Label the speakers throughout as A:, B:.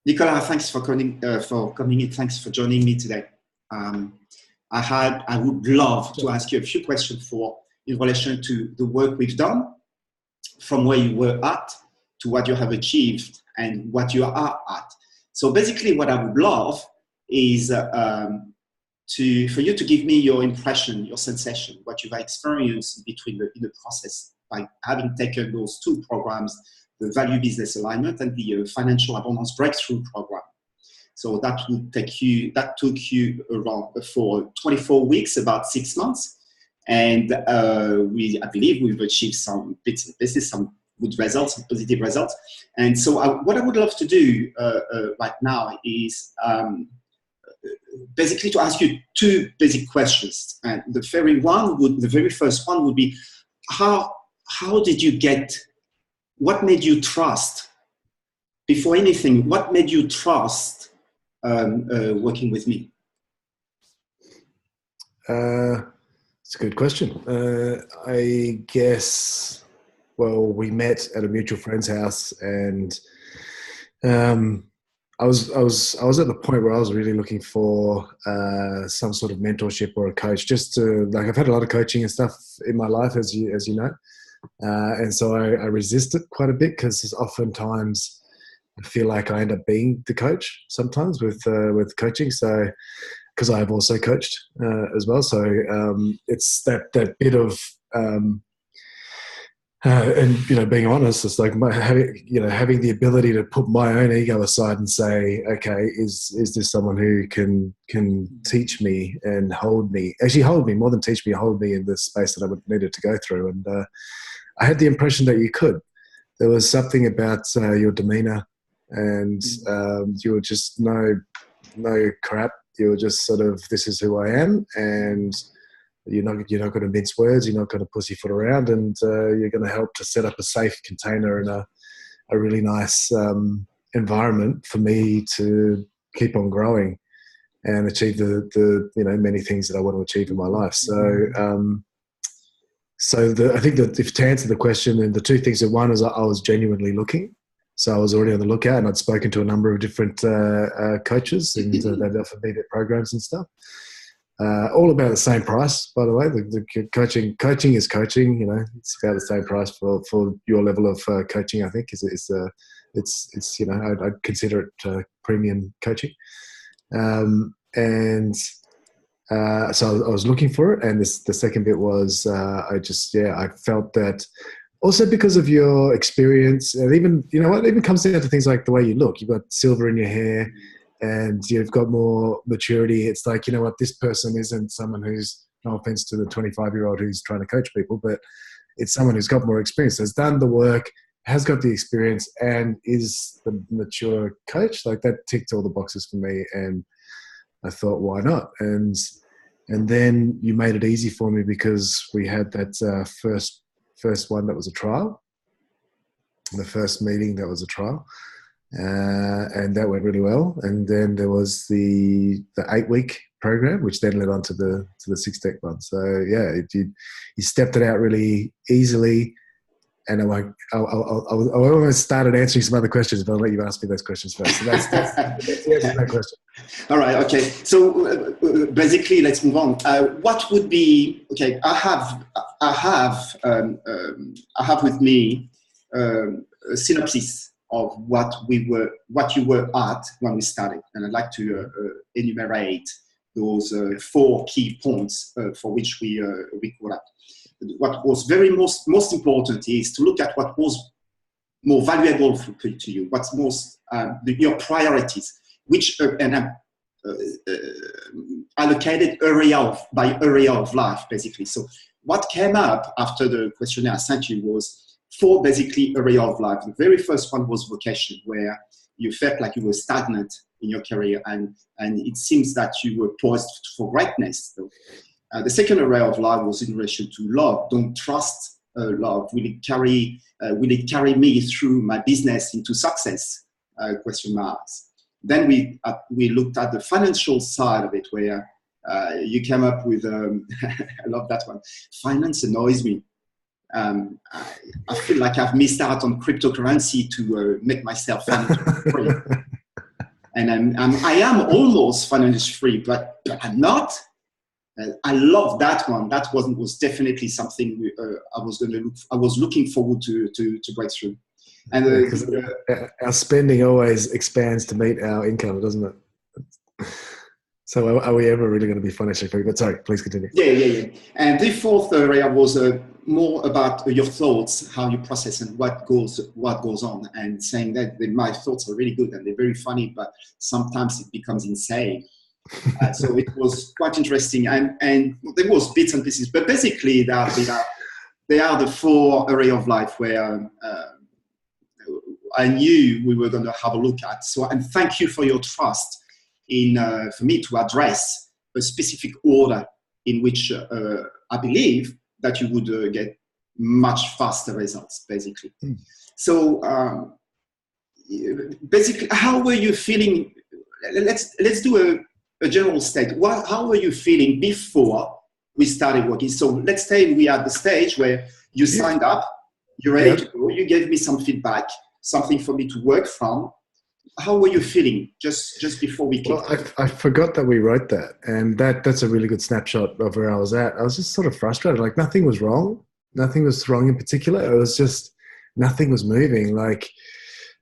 A: Nicolas, thanks for coming in. Thanks for joining me today. I would love to ask you a few questions in relation to the work we've done, from where you were at to what you have achieved and what you are at. So basically, what I would love is for you to give me your impression, your sensation, what you've experienced in the process by having taken those two programs, the Value Business Alignment and the Financial Abundance Breakthrough Program. So that took you around for 24 weeks, about 6 months. And I believe we've achieved some bits and pieces, some good results, some positive results. And so what I would love to do right now is basically to ask you two basic questions. And the very first one would be, how did you what made you trust, before anything, what made you trust working with me?
B: It's a good question. I guess, well, we met at a mutual friend's house, and I was at the point where I was really looking for some sort of mentorship or a coach, just to, like, I've had a lot of coaching and stuff in my life, as you know, and so I resist it quite a bit, because oftentimes I feel like I end up being the coach sometimes with coaching. So, because I've also coached as well, so it's that bit of and being honest, it's like having the ability to put my own ego aside and say, okay, is this someone who can teach me and hold me more than teach me, hold me in the space that I would needed to go through. And I had the impression that you could. There was something about your demeanor, and you were just no crap. You were just sort of, this is who I am, and you're not going to mince words. You're not going to pussyfoot around, and you're going to help to set up a safe container and a really nice environment for me to keep on growing and achieve the many things that I want to achieve in my life. So I think that, if to answer the question, and the two things, that one is I was genuinely looking. So I was already on the lookout, and I'd spoken to a number of different coaches, and they'd offered me their programs and stuff. All about the same price, by the way. The coaching is coaching. It's about the same price for your level of coaching. I think it's I'd consider it premium coaching. So I was looking for it, and the second bit was I felt that. Also, because of your experience, and even, it even comes down to things like the way you look. You've got silver in your hair, and you've got more maturity. It's like, this person isn't someone who's, no offense to the 25-year-old who's trying to coach people, but it's someone who's got more experience, has done the work, has got the experience, and is the mature coach. Like, that ticked all the boxes for me, and I thought, why not? And then you made it easy for me, because we had that first one that was a trial, the first meeting that was a trial, and that went really well. And then there was the 8-week program, which then led on to the 6-step one. So yeah, you stepped it out really easily. And I almost started answering some other questions, but I'll let you ask me those questions first. So that's the answer to that question.
A: All right. Okay. So basically, let's move on. What would be, okay? I have with me a synopsis of what you were at when we started, and I'd like to enumerate those 4 key points for which we call up. What was most important is to look at what was more valuable to you, what's most your priorities, which allocated by area of life, basically. So what came up after the questionnaire I sent you was 4 basically area of life. The very first one was vocation, where you felt like you were stagnant in your career, and it seems that you were poised for greatness. So, the second area of life was in relation to love. Don't trust love. Will it carry me through my business into success? Question marks. Then we looked at the financial side of it, where you came up with, I love that one. Finance annoys me. I feel like I've missed out on cryptocurrency to make myself financially free. and I am almost financially free, but I'm not. I love that one. That was definitely something I was looking forward to break through. And
B: Because our spending always expands to meet our income, doesn't it? So are we ever really going to be financially free? But sorry, please continue.
A: Yeah. And the fourth area was more about your thoughts, how you process and what goes on, and saying that my thoughts are really good and they're very funny, but sometimes it becomes insane. So it was quite interesting, and there was bits and pieces, but basically they are the four areas of life where I knew we were going to have a look at. So, and thank you for your trust in for me to address a specific order in which I believe that you would get much faster results, basically. So basically, how were you feeling? Let's do a general state. How were you feeling before we started working? So let's say we are at the stage where you signed up, you're ready to go, you gave me some feedback, something for me to work from. How were you feeling just before we kicked off?
B: Well, I forgot that we wrote that, and that's a really good snapshot of where I was at. I was just sort of frustrated. Like nothing was wrong. Nothing was wrong in particular. It was just nothing was moving. Like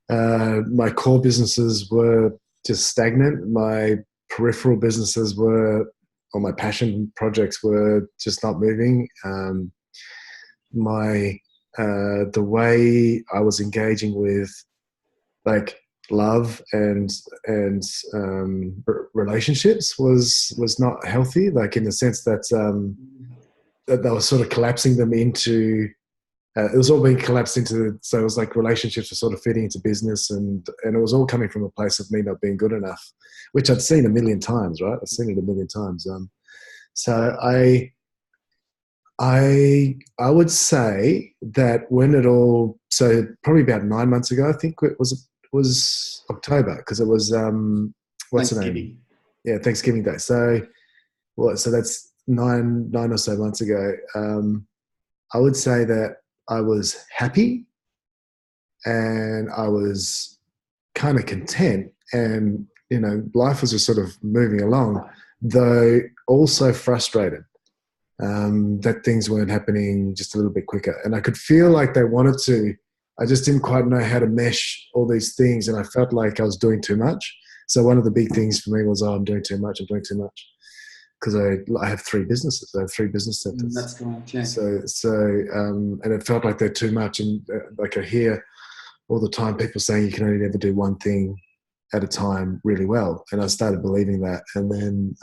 B: my core businesses were just stagnant. My peripheral businesses were, or my passion projects were just not moving. The way I was engaging with like love and relationships was not healthy, like in the sense that that they were sort of collapsing them into it was all being collapsed into, so it was like relationships were sort of fitting into business, and it was all coming from a place of me not being good enough, which I'd seen a million times, right? I've seen it a million times. So I would say that when it all, so probably about 9 months ago, I think it was October, because it was what's the name? Yeah, Thanksgiving Day. So that's nine or so months ago. I would say that I was happy and I was kind of content, and life was just sort of moving along, though also frustrated that things weren't happening just a little bit quicker. And I could feel like they wanted to. I just didn't quite know how to mesh all these things, and I felt like I was doing too much. So one of the big things for me was, I'm doing too much, because I have 3 businesses. I have 3 business centers.
A: That's correct, yeah.
B: So and it felt like they're too much. And like I hear all the time people saying you can only ever do one thing at a time really well. And I started believing that. And then,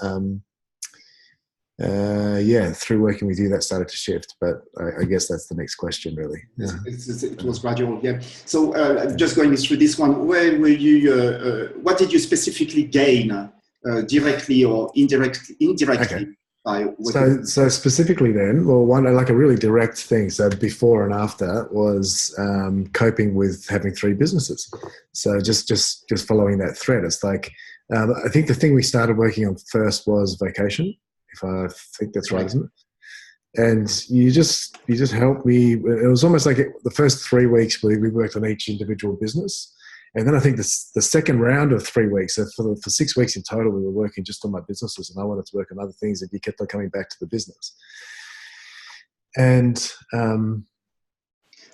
B: through working with you, that started to shift. But I guess that's the next question, really. Yeah.
A: It was gradual, yeah. So just going through this one, where were you? What did you specifically gain, directly or indirectly?
B: Okay. So specifically then, well, one like a really direct thing. So before and after was coping with having 3 businesses. So just following that thread. It's like I think the thing we started working on first was vacation. If I think that's right, isn't it? And you just helped me. It was almost like the first 3 weeks we worked on each individual business. And then I think the second round of 3 weeks, so for 6 weeks in total, we were working just on my businesses, and I wanted to work on other things, and you kept on coming back to the business. And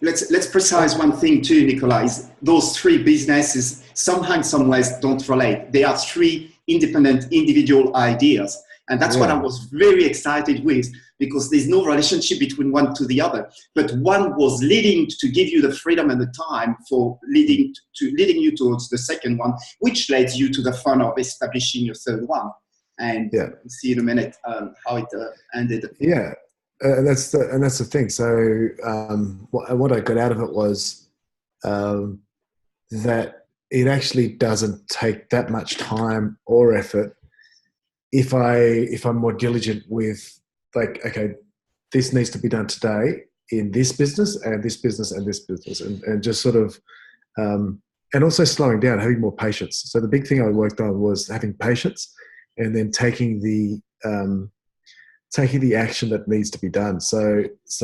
A: let's precise one thing too, Nicolas. Those 3 businesses somehow in some ways don't relate. They are 3 independent individual ideas. And that's what I was very excited with, because there's no relationship between one to the other. But one was leading to give you the freedom and the time for leading you towards the second one, which led you to the fun of establishing your third one. And we'll see in a minute how it ended.
B: Yeah, and that's the thing. So what I got out of it was that it actually doesn't take that much time or effort if I'm more diligent with, like, okay, this needs to be done today in this business and this business and this business, and just sort of and also slowing down, having more patience. So the big thing I worked on was having patience, and then taking the action that needs to be done. So